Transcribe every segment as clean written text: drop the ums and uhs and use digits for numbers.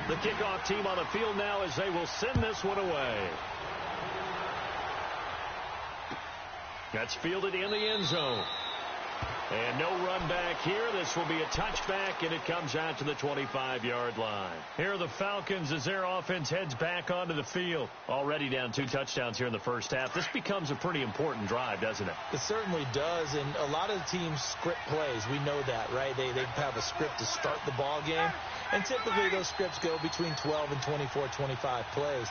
The kickoff team on the field now as they will send this one away. That's fielded in the end zone. And no run back here. This will be a touchback, and it comes out to the 25-yard line. Here are the Falcons as their offense heads back onto the field. Already down 2 touchdowns here in the first half. This becomes a pretty important drive, doesn't it? It certainly does, and a lot of the teams script plays. We know that, right? They have a script to start the ball game, and typically those scripts go between 12 and 24, 25 plays.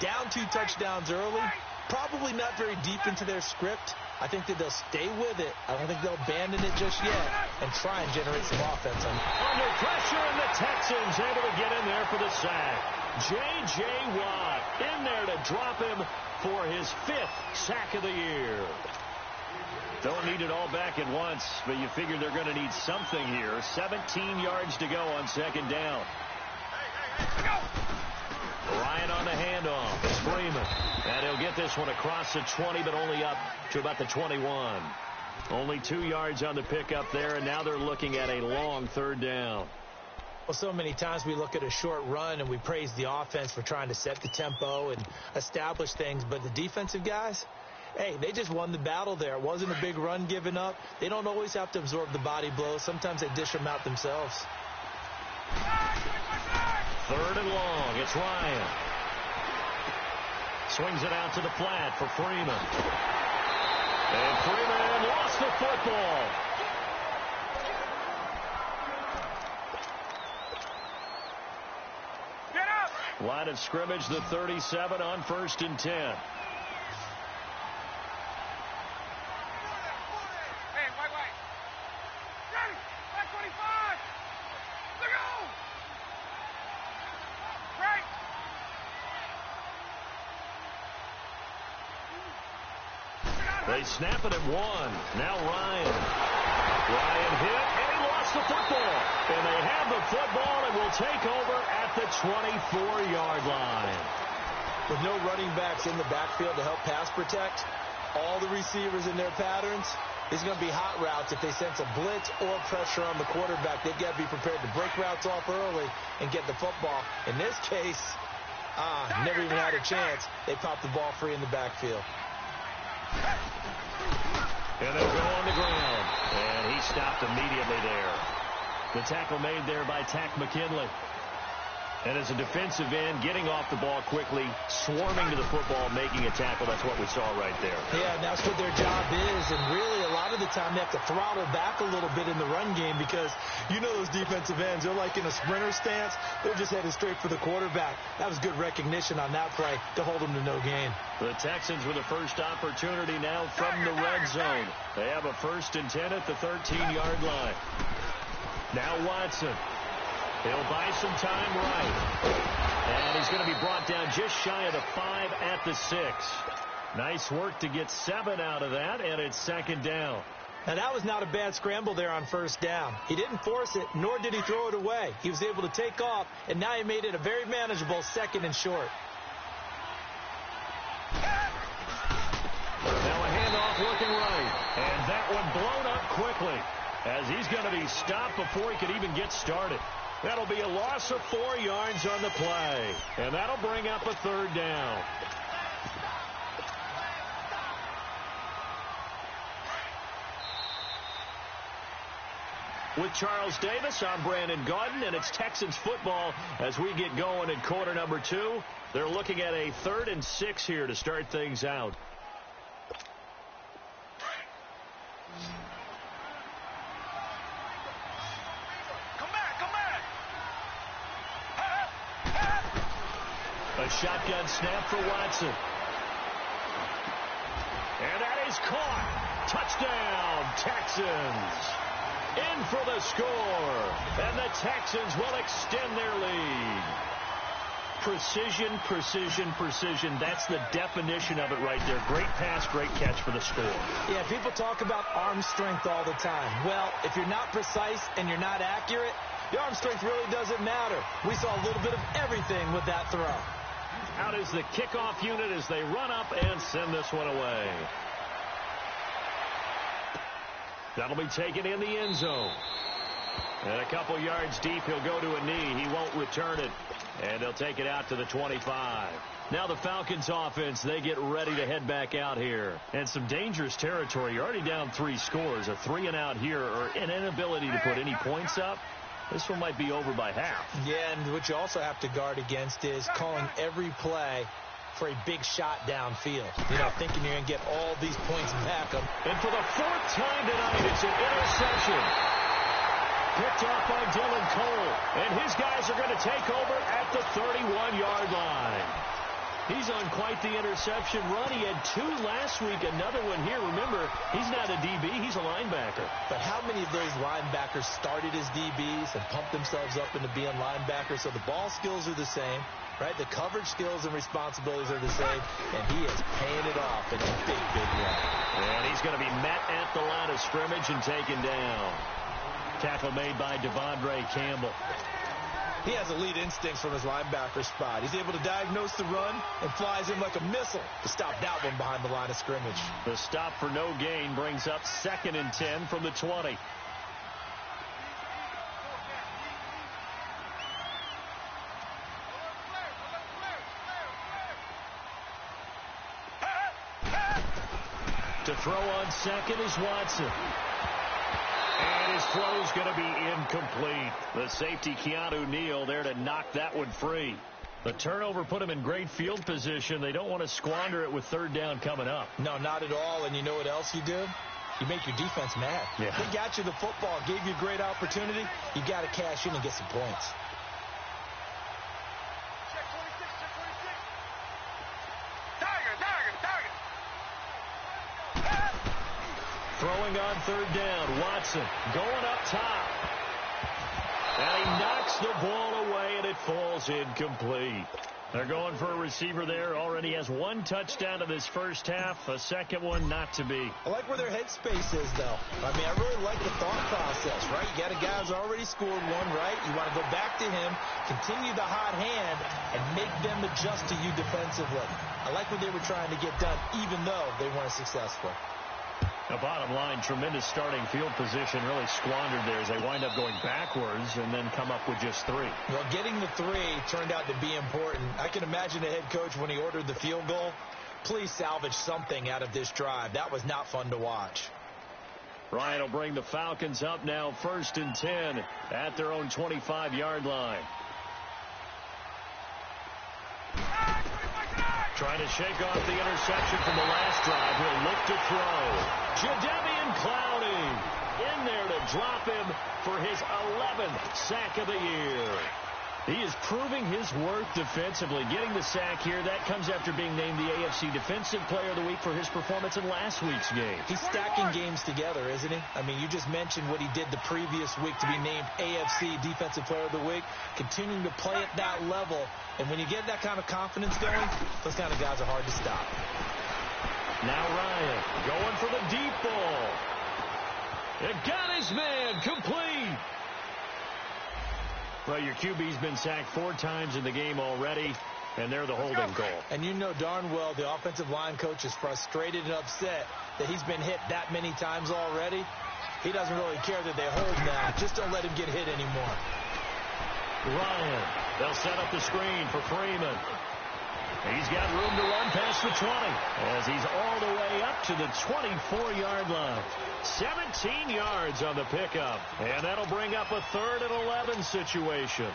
Down 2 touchdowns early, probably not very deep into their script. I think that they'll stay with it. I don't think they'll abandon it just yet and try and generate some offense. Under pressure, and the Texans able to get in there for the sack. J.J. Watt in there to drop him for his 5th sack of the year. Don't need it all back at once, but you figure they're going to need something here. 17 yards to go on second down. Ryan on the handoff. It's Freeman. And he'll get this one across the 20, but only up to about the 21. Only 2 yards on the pickup there, and now they're looking at a long third down. Well, so many times we look at a short run and we praise the offense for trying to set the tempo and establish things, but the defensive guys, hey, they just won the battle there. It wasn't a big run given up. They don't always have to absorb the body blows. Sometimes they dish them out themselves. Third and long. It's Ryan. Swings it out to the flat for Freeman. And Freeman lost the football. Get up! Line of scrimmage, the 37 on 1st and 10. They snap it at 1. Now Ryan. Ryan hit, and he lost the football. And they have the football and will take over at the 24-yard line. With no running backs in the backfield to help pass protect, all the receivers in their patterns, it's going to be hot routes. If they sense a blitz or pressure on the quarterback, they've got to be prepared to break routes off early and get the football. In this case, never even had a chance. They popped the ball free in the backfield. And they'll go on the ground. And he stopped immediately there. The tackle made there by Tack McKinley. And as a defensive end, getting off the ball quickly, swarming to the football, making a tackle. That's what we saw right there. Yeah, and that's what their job is. And really, a lot of the time, they have to throttle back a little bit in the run game because you know those defensive ends, they're like in a sprinter stance. They're just headed straight for the quarterback. That was good recognition on that play to hold them to no gain. The Texans with the first opportunity now from the red zone. They have a 1st and 10 at the 13-yard line. Now Watson. He'll buy some time right. And he's going to be brought down just shy of the 5 at the 6. Nice work to get 7 out of that, and it's second down. Now, that was not a bad scramble there on first down. He didn't force it, nor did he throw it away. He was able to take off, and now he made it a very manageable 2nd and short. Now a handoff looking right. And that one blown up quickly as he's going to be stopped before he could even get started. That'll be a loss of 4 yards on the play. And that'll bring up a 3rd down. With Charles Davis, I'm Brandon Gaudin, and it's Texans football as we get going in quarter number 2. They're looking at a 3rd and 6 here to start things out. A shotgun snap for Watson. And that is caught. Touchdown, Texans. In for the score. And the Texans will extend their lead. Precision, precision, precision. That's the definition of it right there. Great pass, great catch for the score. Yeah, people talk about arm strength all the time. Well, if you're not precise and you're not accurate, the arm strength really doesn't matter. We saw a little bit of everything with that throw. Out is the kickoff unit as they run up and send this one away. That'll be taken in the end zone. And a couple yards deep, he'll go to a knee. He won't return it. And they'll take it out to the 25. Now the Falcons offense, they get ready to head back out here. And some dangerous territory. You're already down 3 scores. A 3-and-out here or an inability to put any points up. This one might be over by half. Yeah, and what you also have to guard against is calling every play for a big shot downfield. You know, thinking you're going to get all these points back. And for the 4th time tonight, it's an interception. Picked off by Dylan Cole. And his guys are going to take over at the 31-yard line. He's on quite the interception run. He had 2 last week, another one here. Remember, he's not a DB, he's a linebacker. But how many of those linebackers started as DBs and pumped themselves up into being linebackers? So the ball skills are the same, right? The coverage skills and responsibilities are the same, and he is paying it off in a big, big way. And he's going to be met at the line of scrimmage and taken down. Tackle made by Devondre Campbell. He has elite instincts from his linebacker spot. He's able to diagnose the run and flies in like a missile to stop that one behind the line of scrimmage. The stop for no gain brings up 2nd and 10 from the 20. To throw on second is Watson. And his throw's going to be incomplete. The safety, Keanu Neal, there to knock that one free. The turnover put him in great field position. They don't want to squander it with 3rd down coming up. No, not at all. And you know what else you do? You make your defense mad. Yeah. They got you the football, gave you a great opportunity. You got to cash in and get some points. Throwing on 3rd down, Watson going up top. And he knocks the ball away, and it falls incomplete. They're going for a receiver there. Already has 1 touchdown in this first half. A second one not to be. I like where their headspace is, though. I mean, I really like the thought process, right? You got a guy who's already scored 1, right? You want to go back to him, continue the hot hand, and make them adjust to you defensively. I like what they were trying to get done, even though they weren't successful. The bottom line, tremendous starting field position, really squandered there as they wind up going backwards and then come up with just 3. Well, getting the 3 turned out to be important. I can imagine the head coach when he ordered the field goal. Please salvage something out of this drive. That was not fun to watch. Ryan will bring the Falcons up now, 1st and 10 at their own 25-yard line. Trying to shake off the interception from the last drive. He'll look to throw. Jadeveon Clowney in there to drop him for his 11th sack of the year. He is proving his worth defensively. Getting the sack here, that comes after being named the AFC Defensive Player of the Week for his performance in last week's game. He's stacking games together, isn't he? I mean, you just mentioned what he did the previous week to be named AFC Defensive Player of the Week. Continuing to play at that level. And when you get that kind of confidence going, those kind of guys are hard to stop. Now Ryan going for the deep ball. It got his man complete. Well, your QB's been sacked 4 times in the game already, and they're the holding call. And you know darn well the offensive line coach is frustrated and upset that he's been hit that many times already. He doesn't really care that they hold now. Just don't let him get hit anymore. Ryan, they'll set up the screen for Freeman. He's got room to run past the 20 as he's all the way up to the 24-yard line. 17 yards on the pickup, and that'll bring up a 3rd and 11 situation.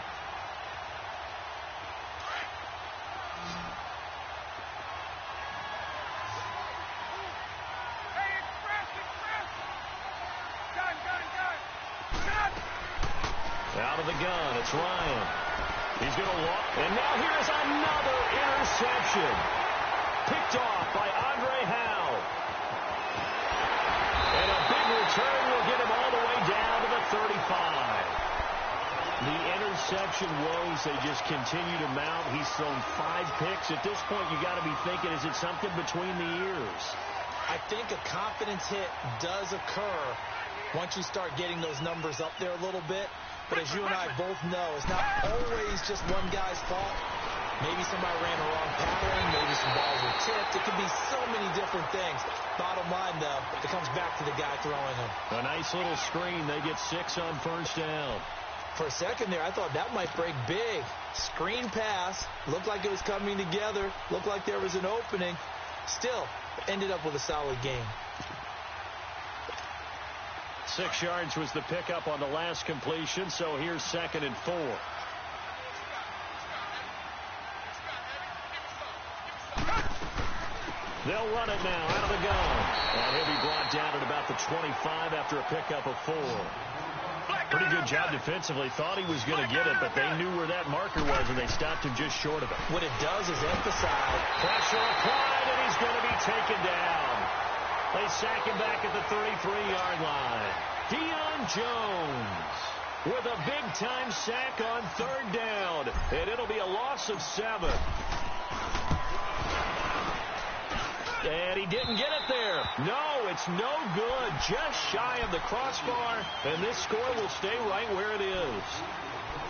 Out of the gun, it's Ryan. He's going to walk, and now here's another interception. Picked off by Andre Howe. And a big return will get him all the way down to the 35. The interception woes, they just continue to mount. He's thrown 5 picks. At this point, you got to be thinking, is it something between the ears? I think a confidence hit does occur once you start getting those numbers up there a little bit. But as you and I both know, it's not always just one guy's fault. Maybe somebody ran a wrong pattern. Maybe some balls were tipped. It could be so many different things. Bottom line, though, it comes back to the guy throwing them. A nice little screen. They get 6 on first down. For a second there, I thought that might break big. Screen pass. Looked like it was coming together. Looked like there was an opening. Still, ended up with a solid game. 6 yards was the pickup on the last completion, so here's 2nd and 4. They'll run it now out of the gun. And he'll be brought down at about the 25 after a pickup of 4. Pretty good job defensively. Thought he was going to get it, but they knew where that marker was, and they stopped him just short of it. What it does is emphasize. Pressure applied, and he's going to be taken down. They sack him back at the 33-yard line. Deion Jones with a big-time sack on 3rd down, and it'll be a loss of 7. And he didn't get it there. No, it's no good. Just shy of the crossbar, and this score will stay right where it is.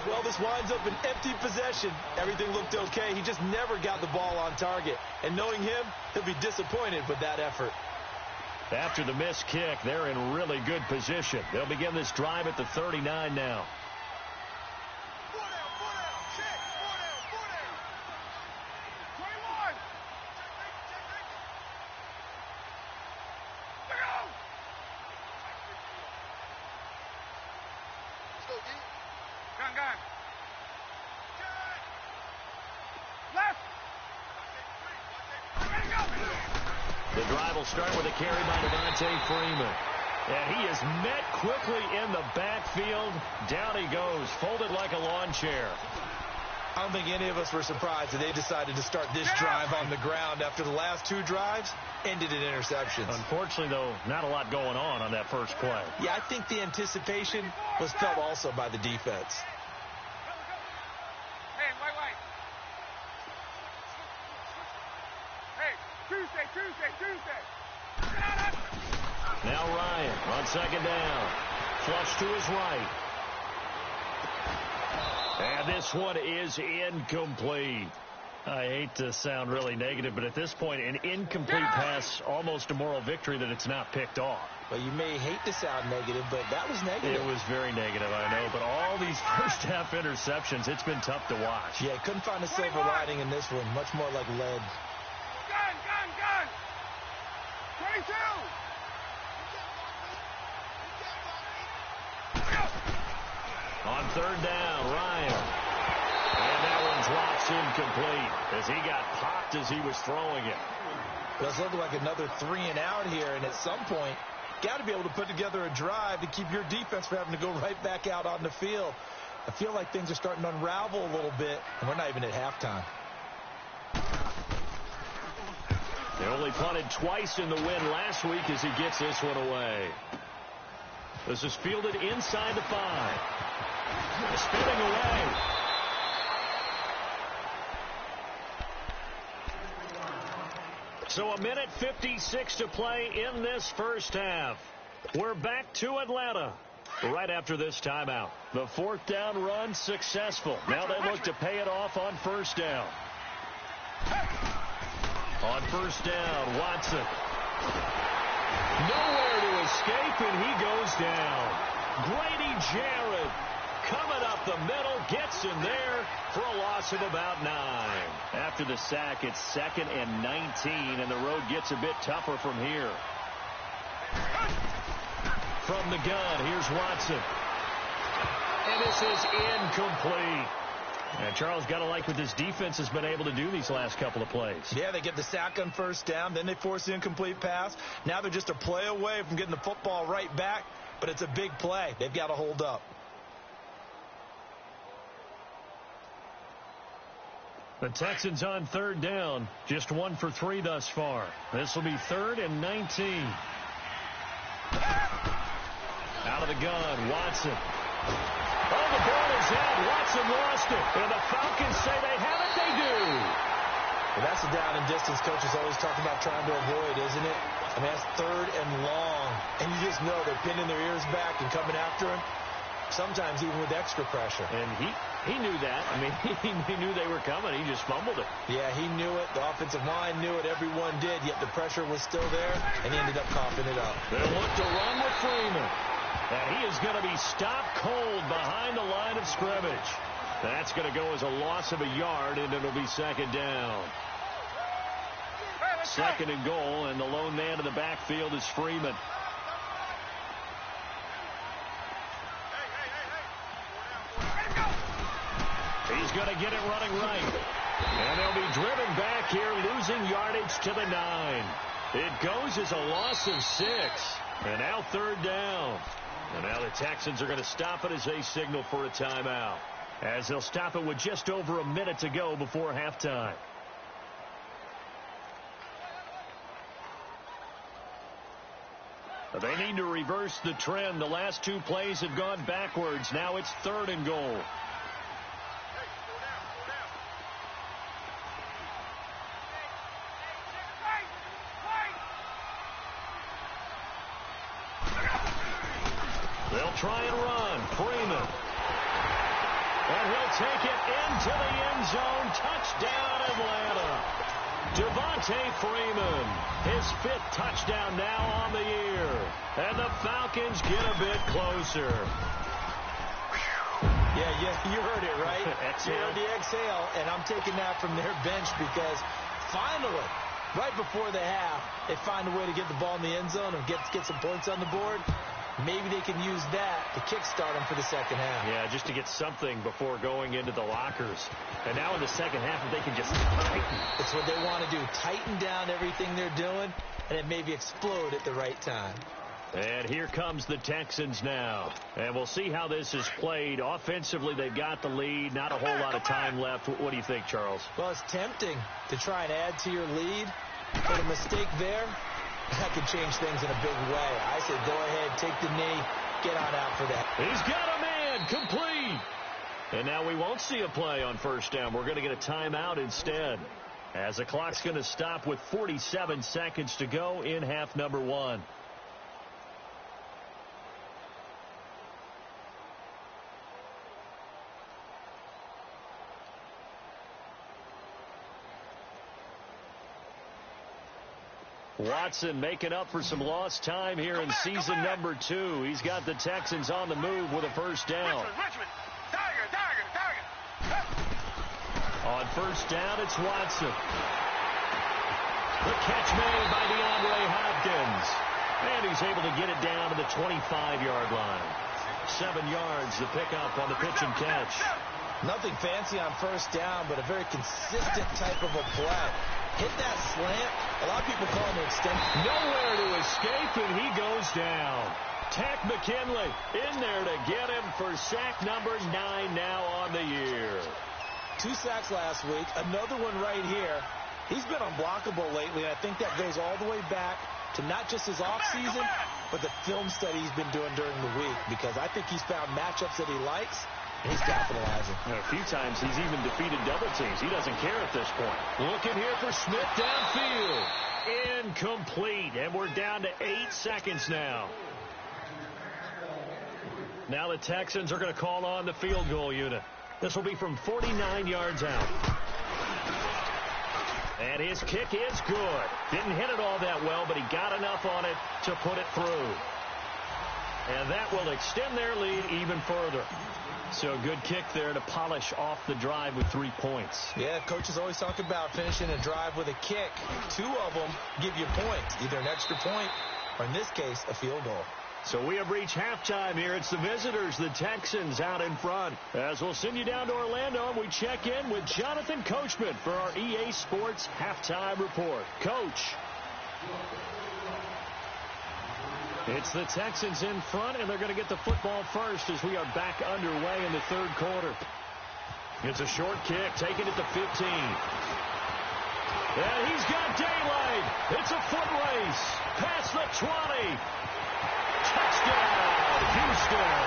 Well, this winds up an empty possession. Everything looked okay. He just never got the ball on target. And knowing him, he'll be disappointed with that effort. After the missed kick, they're in really good position. They'll begin this drive at the 39 now. The drive will start with a carry by Devontae Freeman. And he is met quickly in the backfield. Down he goes, folded like a lawn chair. I don't think any of us were surprised that they decided to start this drive on the ground after the last 2 drives ended in interceptions. Unfortunately, though, not a lot going on that first play. Yeah, I think the anticipation was felt also by the defense. Tuesday. Now Ryan on 2nd down. Flush to his right. And this one is incomplete. I hate to sound really negative, but at this point, an incomplete pass, almost a moral victory that it's not picked off. Well, you may hate to sound negative, but that was negative. It was very negative, I know. But all these first-half interceptions, it's been tough to watch. Yeah, couldn't find a silver lining in this one. Much more like lead. Gun! 22! On 3rd down, Ryan. And that one drops incomplete as he got popped as he was throwing it. Does look like another 3 and out here, and at some point, got to be able to put together a drive to keep your defense from having to go right back out on the field. I feel like things are starting to unravel a little bit, and we're not even at halftime. They only punted twice in the win last week as he gets this one away. This is fielded inside the 5. Spinning away. So 1:56 to play in this first half. We're back to Atlanta right after this timeout. The 4th down run successful. Now they look to pay it off on 1st down. On 1st down, Watson. Nowhere to escape, and he goes down. Grady Jarrett coming up the middle, gets in there for a loss of about 9. After the sack, it's 2nd and 19, and the road gets a bit tougher from here. From the gun, here's Watson. And this is incomplete. And Charles, got to like what this defense has been able to do these last couple of plays. Yeah, they get the sack on 1st down, then they force the incomplete pass. Now they're just a play away from getting the football right back, but it's a big play. They've got to hold up. The Texans on 3rd down, just 1 for 3 thus far. This will be 3rd and 19. Out of the gun, Watson. Oh, the ball is out. Watson lost it. And the Falcons say they have it. They do. Well, that's the down and distance coaches always talk about trying to avoid, isn't it? I mean, that's 3rd and long. And you just know they're pinning their ears back and coming after him. sometimes even with extra pressure. And he knew that. I mean, he knew they were coming. He just fumbled it. Yeah, he knew it. The offensive line knew it. Everyone did, yet the pressure was still there, and he ended up coughing it up. They'll look to run with Freeman. And he is going to be stopped cold behind the line of scrimmage. That's going to go as a loss of a yard, and it'll be second down. Second and goal, and the lone man in the backfield is Freeman. He's going to get it running right. And they'll be driven back here, losing yardage to the 9. It goes as a loss of 6. And now third down. And now the Texans are going to stop it as they signal for a timeout, as they'll stop it with just over a minute to go before halftime. They need to reverse the trend. The last 2 plays have gone backwards. Now it's third and goal. They'll try and run. Freeman. And he'll take it into the end zone. Touchdown, Atlanta. Devontae Freeman, his 5th touchdown now on the year. And the Falcons get a bit closer. Yeah, you heard it, right? Exhale. You heard the exhale, and I'm taking that from their bench because finally, right before the half, they find a way to get the ball in the end zone and get some points on the board. Maybe they can use that to kickstart them for the second half. Yeah, just to get something before going into the lockers. And now in the second half, if they can just tighten. It's what they want to do. Tighten down everything they're doing, and it maybe explode at the right time. And here comes the Texans now. And we'll see how this is played. Offensively, they've got the lead. Not a whole lot of time left. What do you think, Charles? Well, it's tempting to try and add to your lead. But a mistake there, that can change things in a big way. I say go ahead, take the knee, get on out for that. He's got a man, complete. And now we won't see a play on first down. We're going to get a timeout instead, as the clock's going to stop with 47 seconds to go in half number 1. Watson making up for some lost time here in season number 2. He's got the Texans on the move with a first down. Richmond. Tiger. On first down, it's Watson. The catch made by DeAndre Hopkins. And he's able to get it down to the 25-yard line. 7 yards, the pickup on the pitch and catch. Nothing fancy on first down, but a very consistent type of a play. Hit that slant. A lot of people call him an extend. Nowhere to escape, and he goes down. Tack McKinley in there to get him for sack number 9 now on the year. 2 sacks last week. Another one right here. He's been unblockable lately, and I think that goes all the way back to not just his offseason, but the film study he's been doing during the week, because I think he's found matchups that he likes, and he's capitalizing. A few times he's even defeated double teams. He doesn't care at this point. Looking here for Smith downfield. Incomplete, and we're down to 8 seconds now. Now the Texans are going to call on the field goal unit. This will be from 49 yards out. And his kick is good. Didn't hit it all that well, but he got enough on it to put it through. And that will extend their lead even further. So a good kick there to polish off the drive with 3 points. Yeah, coaches always talk about finishing a drive with a kick. 2 of them give you points, either an extra point or, in this case, a field goal. So we have reached halftime here. It's the visitors, the Texans, out in front. As we'll send you down to Orlando, and we check in with Jonathan Coachman for our EA Sports Halftime Report. Coach. It's the Texans in front, and they're going to get the football first as we are back underway in the third quarter. It's a short kick, taking it to 15. And he's got daylight. It's a foot race. Past the 20. Touchdown, Houston.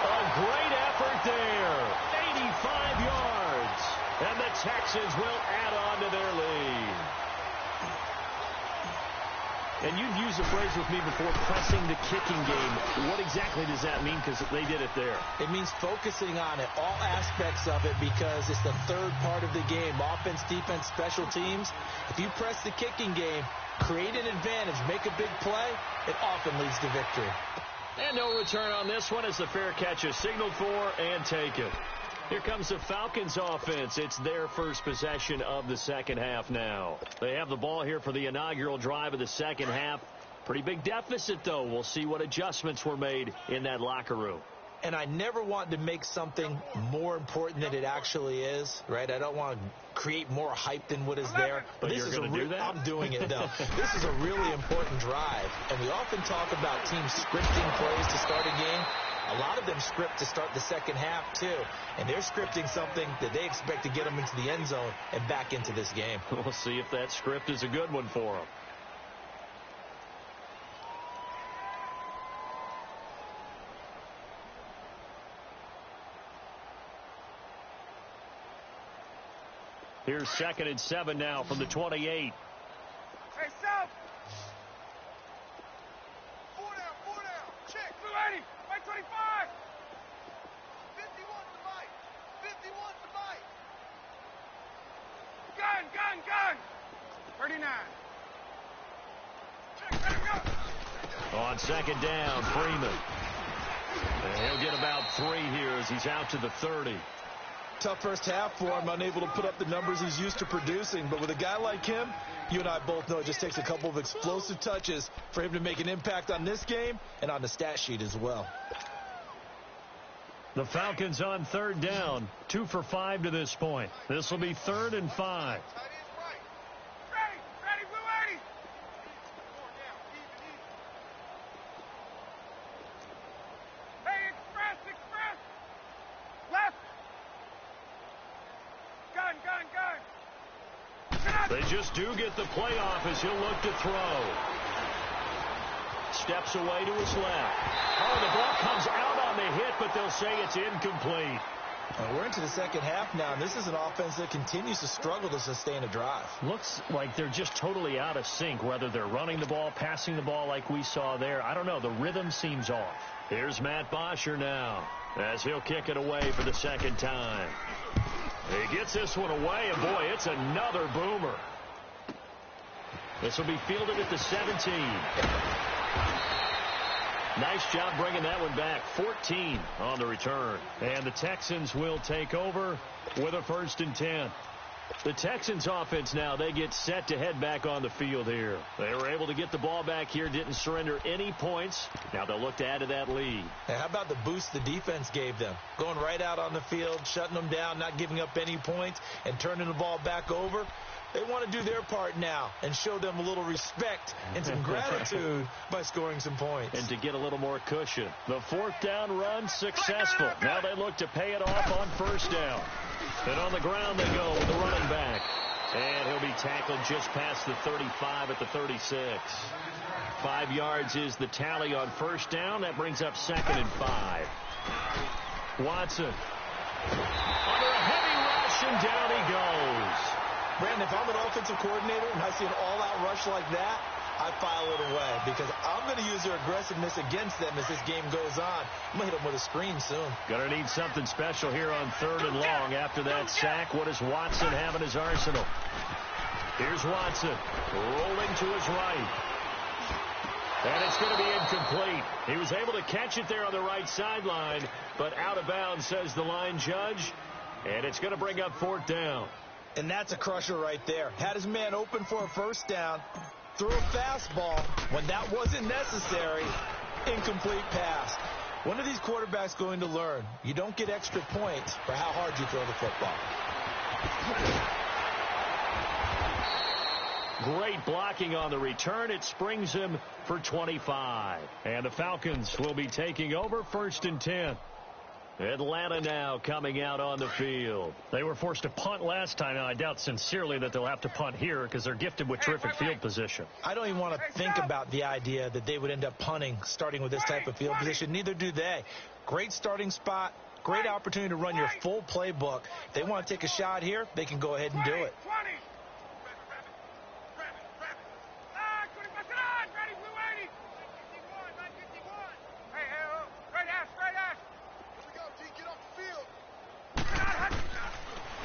A great effort there. 85 yards. And the Texans will add on to their lead. And you've used the phrase with me before, pressing the kicking game. What exactly does that mean? Because they did it there. It means focusing on it, all aspects of it, because it's the third part of the game. Offense, defense, special teams. If you press the kicking game, create an advantage, make a big play, it often leads to victory. And no return on this one as the fair catch is signaled for and taken. Here comes the Falcons offense. It's their first possession of the second half now. They have the ball here for the inaugural drive of the second half. Pretty big deficit, though. We'll see what adjustments were made in that locker room. And I never want to make something more important than it actually is, right? I don't want to create more hype than what is there. But this you're going to do that? I'm doing it, though. This is a really important drive. And we often talk about teams scripting plays to start a game. A lot of them script to start the second half, too. And they're scripting something that they expect to get them into the end zone and back into this game. We'll see if that script is a good one for them. Here's 2nd and 7 now from the 28. Hey, South. 4 down. Check. 280. Right 25. 51 to the bite. 51 to the bite. Gun. 39. Check. Let him go. On 2nd down, Freeman. And he'll get about 3 here as he's out to the 30. Tough first half for him, unable to put up the numbers he's used to producing. But with a guy like him, you and I both know it just takes a couple of explosive touches for him to make an impact on this game and on the stat sheet as well. The Falcons on 3rd down, 2 for 5 to this point. This will be 3rd and 5. Ready, Blue 80. Hey, express. Left. Gun. They just do get the playoff as he'll look to throw. Steps away to his left. Oh, the ball comes out on the hit, but they'll say it's incomplete. We're into the second half now, and this is an offense that continues to struggle to sustain a drive. Looks like they're just totally out of sync, whether they're running the ball, passing the ball like we saw there. I don't know. The rhythm seems off. Here's Matt Bosher now as he'll kick it away for the second time. He gets this one away, and boy, it's another boomer. This will be fielded at the 17. Nice job bringing that one back. 14 on the return. And the Texans will take over with a 1st and 10. The Texans offense now, they get set to head back on the field here. They were able to get the ball back here, didn't surrender any points. Now they'll look to add to that lead. Hey, how about the boost the defense gave them? Going right out on the field, shutting them down, not giving up any points, and turning the ball back over. They want to do their part now and show them a little respect and some gratitude by scoring some points. And to get a little more cushion. The 4th down run successful. Now they look to pay it off on 1st down. And on the ground they go with the running back. And he'll be tackled just past the 35 at the 36. 5 yards is the tally on 1st down. That brings up 2nd and 5. Watson. Under a heavy rush, and down he goes. Brandon, if I'm an offensive coordinator and I see an all-out rush like that, I file it away because I'm going to use their aggressiveness against them as this game goes on. I'm going to hit them with a screen soon. Going to need something special here on 3rd and long after that sack. What does Watson have in his arsenal? Here's Watson rolling to his right. And it's going to be incomplete. He was able to catch it there on the right sideline, but out of bounds, says the line judge. And it's going to bring up 4th down. And that's a crusher right there. Had his man open for a 1st down, threw a fastball when that wasn't necessary, incomplete pass. When are these quarterbacks going to learn? You don't get extra points for how hard you throw the football. Great blocking on the return. It springs him for 25. And the Falcons will be taking over 1st and 10. Atlanta now coming out on the field. They were forced to punt last time, and I doubt sincerely that they'll have to punt here because they're gifted with terrific field position. I don't even want to think about the idea that they would end up punting starting with this type of field position. Neither do they. Great starting spot, great opportunity to run your full playbook. If they want to take a shot here, they can go ahead and do it.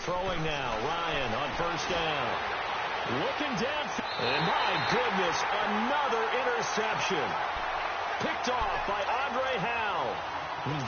Throwing now, Ryan on first down. Looking down, and my goodness, another interception. Picked off by Andre Howe.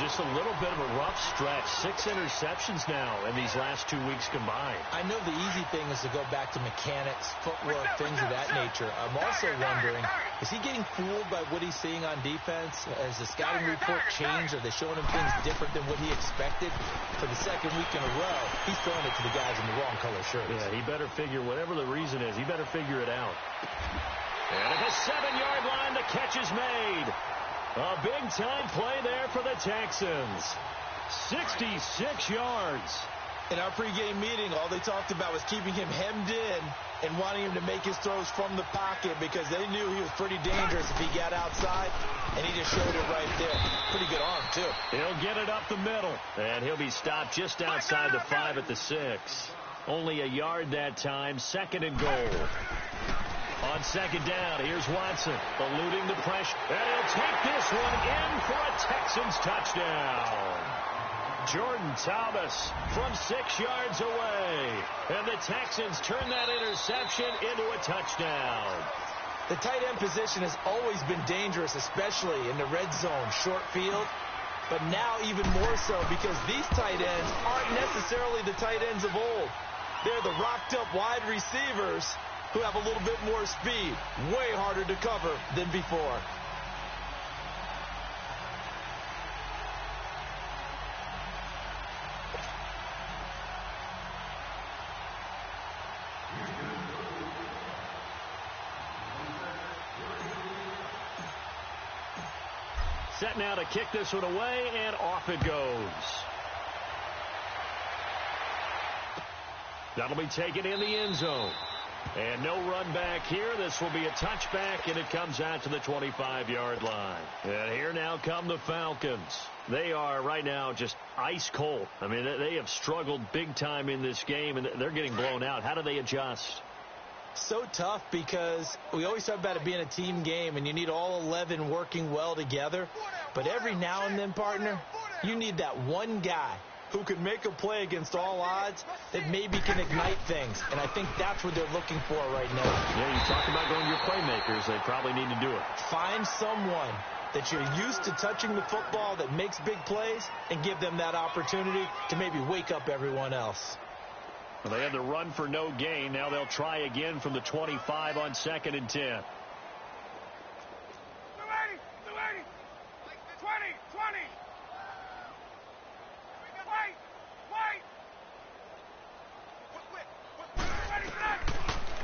Just a little bit of a rough stretch. 6 interceptions now in these last 2 weeks combined. I know the easy thing is to go back to mechanics, footwork, things of that nature. I'm also wondering, is he getting fooled by what he's seeing on defense? Has the scouting report changed? Are they showing him things different than what he expected? For the second week in a row, he's throwing it to the guys in the wrong color shirts. Yeah, he better figure, whatever the reason is, he better figure it out. And at the 7-yard line, the catch is made. A big-time play there for the Texans. 66 yards. In our pregame meeting, all they talked about was keeping him hemmed in and wanting him to make his throws from the pocket because they knew he was pretty dangerous if he got outside, and he just showed it right there. Pretty good arm, too. He'll get it up the middle, and he'll be stopped just outside the 5 at the 6. Only a yard that time, 2nd and goal. On 2nd down, here's Watson, eluding the pressure, and he'll take this one in for a Texans touchdown. Jordan Thomas from 6 yards away, and the Texans turn that interception into a touchdown. The tight end position has always been dangerous, especially in the red zone, short field, but now even more so because these tight ends aren't necessarily the tight ends of old. They're the rocked-up wide receivers who have a little bit more speed, way harder to cover than before. Set now to kick this one away, and off it goes. That'll be taken in the end zone. And no run back here. This will be a touchback, and it comes out to the 25-yard line. And here now come the Falcons. They are right now just ice cold. I mean, they have struggled big time in this game, and they're getting blown out. How do they adjust? So tough because we always talk about it being a team game, and you need all 11 working well together. But every now and then, partner, you need that one guy who can make a play against all odds that maybe can ignite things. And I think that's what they're looking for right now. Yeah, you talk about going to your playmakers. They probably need to do it. Find someone that you're used to touching the football that makes big plays and give them that opportunity to maybe wake up everyone else. Well, they had the run for no gain. Now they'll try again from the 25 on 2nd and 10. 20.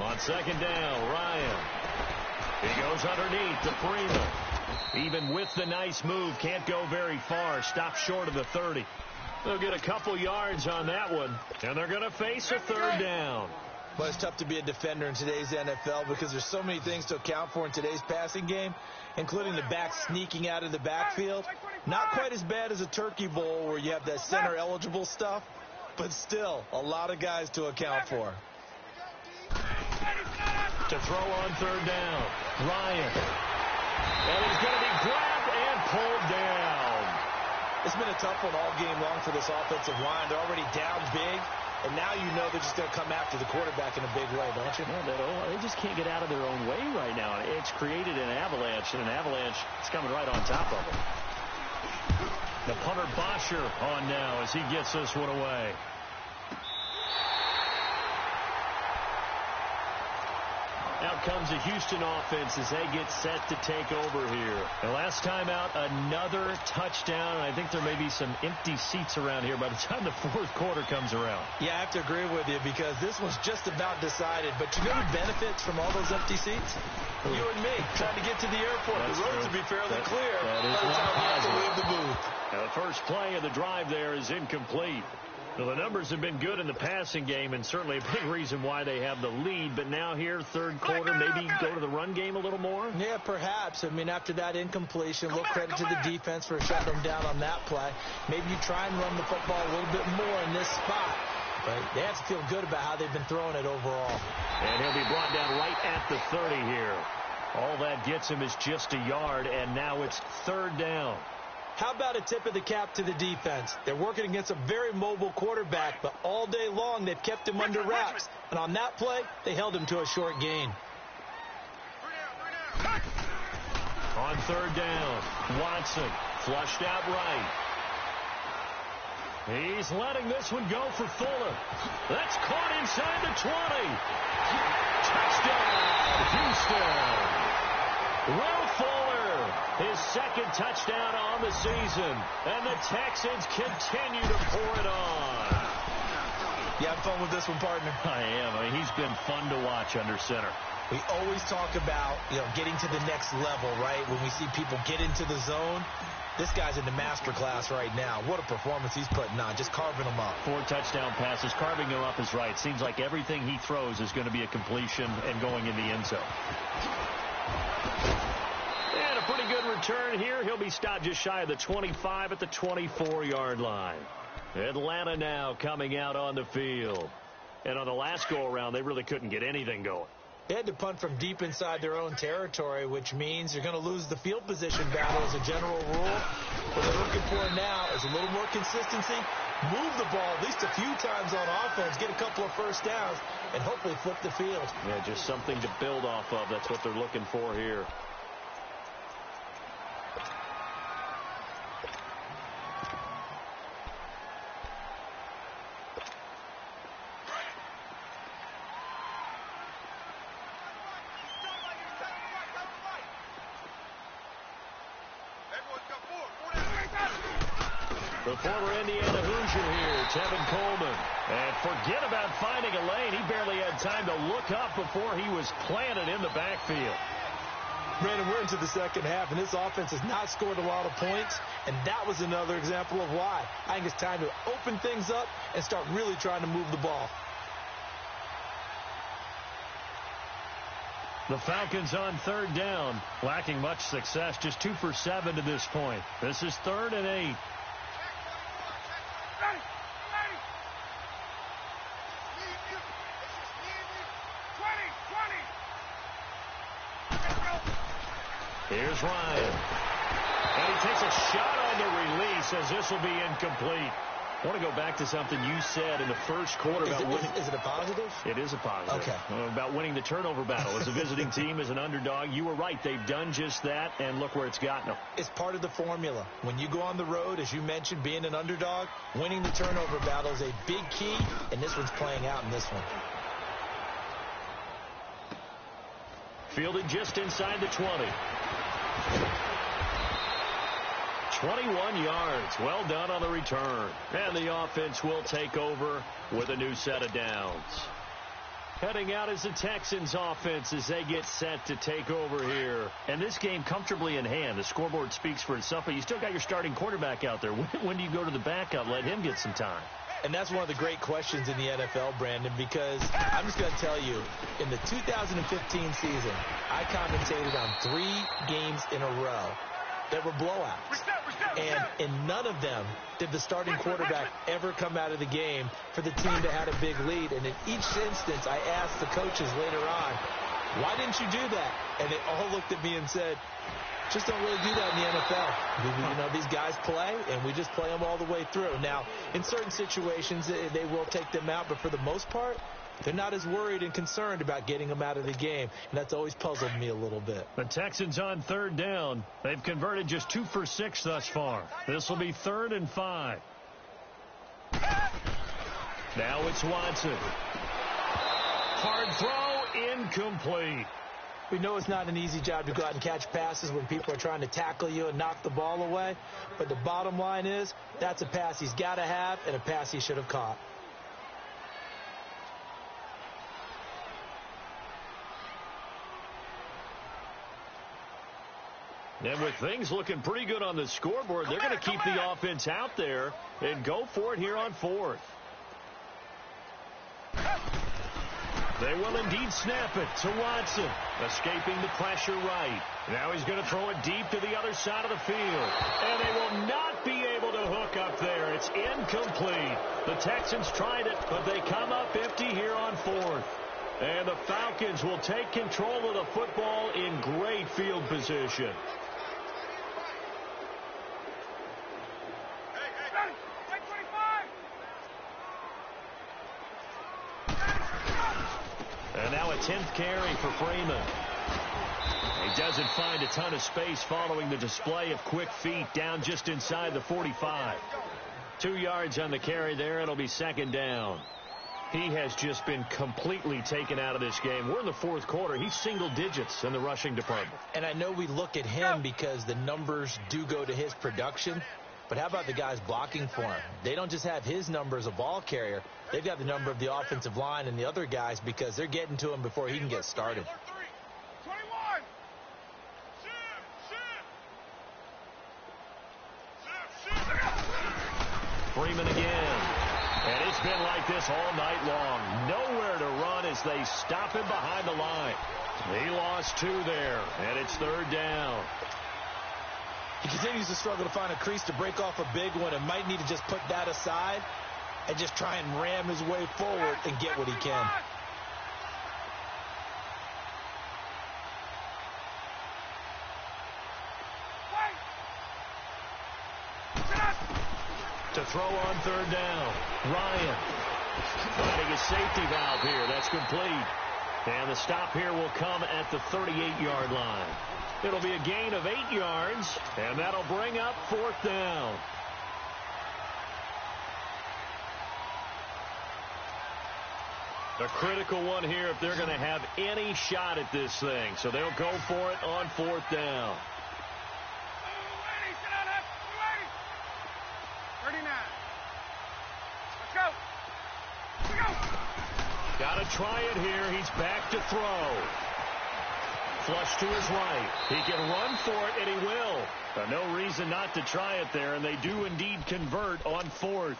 On 2nd down, Ryan. He goes underneath to Freeman. Even with the nice move, can't go very far. Stops short of the 30. They'll get a couple yards on that one, and they're going to face a 3rd down. But it's tough to be a defender in today's NFL because there's so many things to account for in today's passing game, including the back sneaking out of the backfield. Not quite as bad as a turkey bowl where you have that center-eligible stuff, but still a lot of guys to account for. To throw on 3rd down, Ryan. And he's going to be grabbed and pulled down. It's been a tough one all game long for this offensive line. They're already down big, and now you know they're just going to come after the quarterback in a big way, don't you? Yeah, they just can't get out of their own way right now. It's created an avalanche, and an avalanche is coming right on top of them. The punter Bosher on now as he gets this one away. Out comes the Houston offense as they get set to take over here. The last time out, another touchdown. I think there may be some empty seats around here by the time the 4th quarter comes around. Yeah, I have to agree with you because this one's just about decided. But you know who benefits from all those empty seats? You and me, trying to get to the airport. That's the roads true. will be fairly clear. That is by the time we have to positive. leave the booth. Now, the first play of the drive there is incomplete. Well, the numbers have been good in the passing game, and certainly a big reason why they have the lead. But now here, 3rd quarter, maybe go to the run game a little more? Yeah, perhaps. I mean, after that incompletion, a little credit to the defense for shutting them down on that play. Maybe you try and run the football a little bit more in this spot. But they have to feel good about how they've been throwing it overall. And he'll be brought down right at the 30 here. All that gets him is just a yard, and now it's 3rd down. How about a tip of the cap to the defense? They're working against a very mobile quarterback, but all day long they've kept him under wraps. And on that play, they held him to a short gain. On third down, Watson flushed out right. He's letting this one go for Fuller. That's caught inside the 20. Touchdown, Houston. Will Fuller, his second touchdown on the season. And the Texans continue to pour it on. You have fun with this one, partner? I am. I mean, he's been fun to watch under center. We always talk about, getting to the next level, right? When we see people get into the zone, this guy's in the master class right now. What a performance he's putting on, just carving them up. 4 touchdown passes, carving him up is right. Seems like everything he throws is going to be a completion and going in the end zone. And a pretty good return here. He'll be stopped just shy of the 25 at the 24-yard line. Atlanta now coming out on the field. And on the last go-around, they really couldn't get anything going. They had to punt from deep inside their own territory, which means you're going to lose the field position battle as a general rule. What they're looking for now is a little more consistency, move the ball at least a few times on offense, get a couple of first downs, and hopefully flip the field. Yeah, just something to build off of. That's what they're looking for here. The former Indiana Hoosier here, Tevin Coleman. And forget about finding a lane. He barely had time to look up before he was planted in the backfield. Brandon, we're into the second half, and this offense has not scored a lot of points, and that was another example of why. I think it's time to open things up and start really trying to move the ball. The Falcons on third down, lacking much success, just 2 for 7 to this point. This is 3rd and 8. Here's Ryan. And he takes a shot on the release as this will be incomplete. I want to go back to something you said in the first quarter about winning. Is it a positive? It is a positive. Okay. About winning the turnover battle. As a visiting team, as an underdog, you were right. They've done just that, and look where it's gotten them. It's part of the formula. When you go on the road, as you mentioned, being an underdog, winning the turnover battle is a big key, and this one's playing out in this one. Fielded just inside the 20. 21 yards. Well done on the return. And the offense will take over with a new set of downs. Heading out is the Texans offense as they get set to take over here. And this game comfortably in hand. The scoreboard speaks for itself, but you still got your starting quarterback out there. When do you go to the backup? Let him get some time. And that's one of the great questions in the NFL, Brandon, because I'm just going to tell you, in the 2015 season, I commentated on 3 games in a row that were blowouts. And in none of them did the starting quarterback ever come out of the game for the team that had a big lead. And in each instance, I asked the coaches later on, why didn't you do that? And they all looked at me and said, just don't really do that in the NFL. These guys play, and we just play them all the way through. Now, in certain situations, they will take them out, but for the most part, they're not as worried and concerned about getting them out of the game, and that's always puzzled me a little bit. The Texans on third down. They've converted just 2 for 6 thus far. This will be 3rd and 5. Now it's Watson. Hard throw, incomplete. We know it's not an easy job to go out and catch passes when people are trying to tackle you and knock the ball away. But the bottom line is, that's a pass he's got to have and a pass he should have caught. And with things looking pretty good on the scoreboard, they're going to keep the offense out there and go for it here on 4th. They will indeed snap it to Watson, escaping the pressure right. Now he's going to throw it deep to the other side of the field. And they will not be able to hook up there. It's incomplete. The Texans tried it, but they come up empty here on 4th. And the Falcons will take control of the football in great field position. And now a 10th carry for Freeman. He doesn't find a ton of space following the display of quick feet down just inside the 45. 2 yards on the carry there. It'll be second down. He has just been completely taken out of this game. We're in the fourth quarter. He's single digits in the rushing department. And I know we look at him because the numbers do go to his production. But how about the guys blocking for him? They don't just have his number as a ball carrier. They've got the number of the offensive line and the other guys because they're getting to him before he can get started. 21. Freeman again. And it's been like this all night long. Nowhere to run as they stop him behind the line. He lost 2 there, and it's third down. He continues to struggle to find a crease to break off a big one and might need to just put that aside and just try and ram his way forward and get what he can. To throw on third down, Ryan finding a safety valve here. That's complete. And the stop here will come at the 38-yard line. It'll be a gain of 8 yards, and that'll bring up fourth down. A critical one here if they're going to have any shot at this thing. So they'll go for it on fourth down. 39. Let's go. Got to try it here. He's back to throw. Flush to his right. He can run for it, and he will. No reason not to try it there, and they do indeed convert on fourth.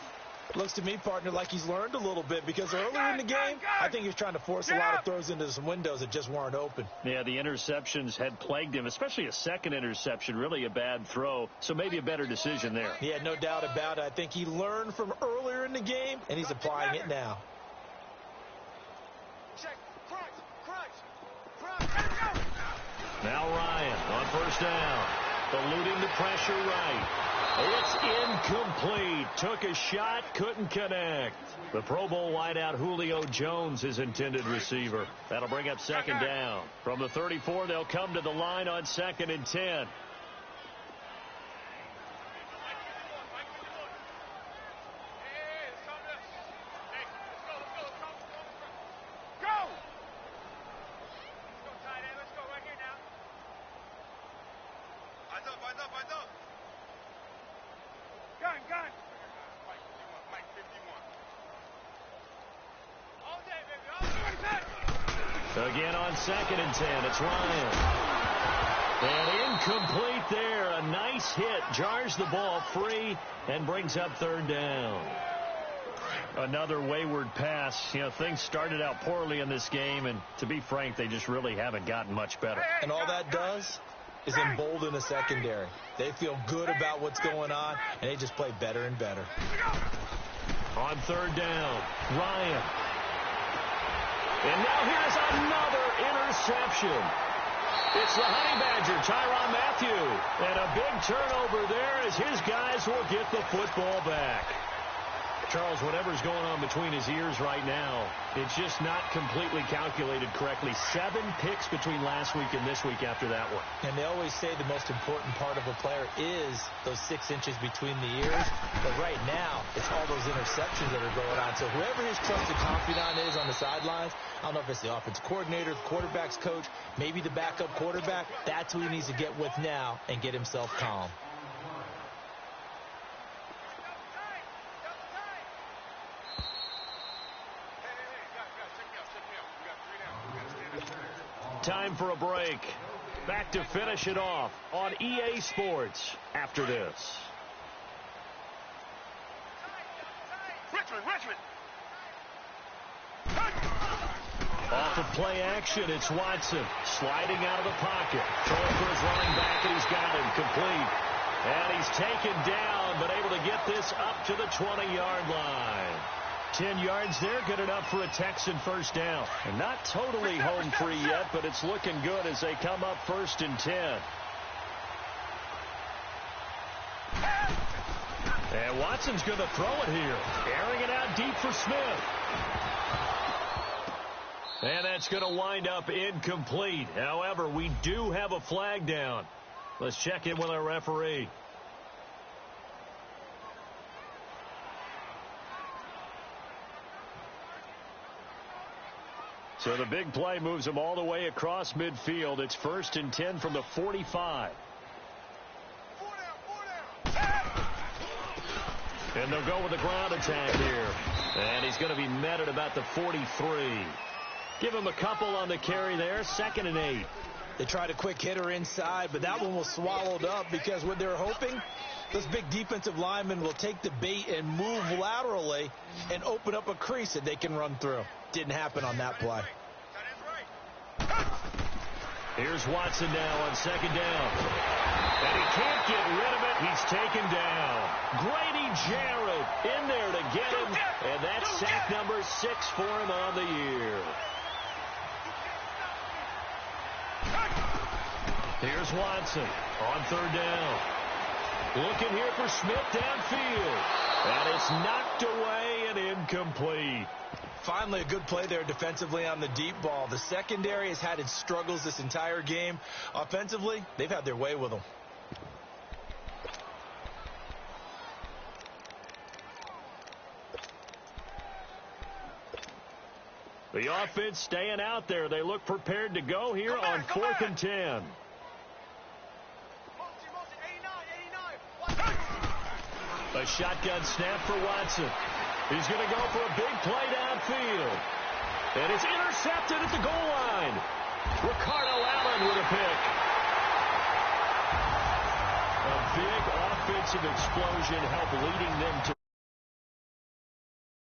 Looks to me, partner, like he's learned a little bit because earlier in the game, I think he was trying to force a lot of throws into some windows that just weren't open. Yeah, the interceptions had plagued him, especially a second interception, really a bad throw, so maybe a better decision there. Yeah, no doubt about it. I think he learned from earlier in the game, and he's applying it now. Check. Crunch. Let's go. Now Ryan on first down, eluding the pressure right. It's incomplete. Took a shot, couldn't connect. The Pro Bowl wideout Julio Jones, his intended receiver. That'll bring up second down. From the 34, they'll come to the line on 2nd and 10. Gun. Mike 51. All day, baby. All day. Again on 2nd and 10, it's Ryan. And incomplete there. A nice hit. Jars the ball free and brings up third down. Another wayward pass. You know, things started out poorly in this game, and to be frank, they just really haven't gotten much better. And all that does is embolden the secondary. They feel good about what's going on, and they just play better and better. On third down, Ryan. And now here's another interception. It's the Honey Badger, Tyrann Mathieu. And a big turnover there as his guys will get the football back. Charles, whatever's going on between his ears right now, it's just not completely calculated correctly. 7 picks between last week and this week after that one. And they always say the most important part of a player is those 6 inches between the ears. But right now, it's all those interceptions that are going on. So whoever his trusted confidant is on the sidelines, I don't know if it's the offensive coordinator, the quarterback's coach, maybe the backup quarterback, that's who he needs to get with now and get himself calm. Time for a break. Back to finish it off on EA Sports after this. Richmond. Off of play action, it's Watson sliding out of the pocket. Throwing for his running back, and he's got him complete. And he's taken down, but able to get this up to the 20-yard line. 10 yards there, good enough for a Texan first down. And not totally home free yet, but it's looking good as they come up 1st and 10. And Watson's going to throw it here. Airing it out deep for Smith. And that's going to wind up incomplete. However, we do have a flag down. Let's check in with our referee. So the big play moves them all the way across midfield. It's 1st and 10 from the 45. And they'll go with the ground attack here. And he's going to be met at about the 43. Give him a couple on the carry there. 2nd and 8. They tried a quick hitter inside, but that one was swallowed up because what they're hoping, those big defensive linemen will take the bait and move laterally and open up a crease that they can run through. Didn't happen on that play. Here's Watson now on 2nd down. And he can't get rid of it. He's taken down. Grady Jarrett in there to get him. And that's sack number 6 for him on the year. Here's Watson on 3rd down. Looking here for Smith downfield. And it's knocked away and incomplete. Finally, a good play there defensively on the deep ball. The secondary has had its struggles this entire game. Offensively, they've had their way with them. The offense staying out there. They look prepared to go here on 4th and 10. A shotgun snap for Watson. He's going to go for a big play downfield. And it's intercepted at the goal line. Ricardo Allen with a pick. A big offensive explosion helped leading them to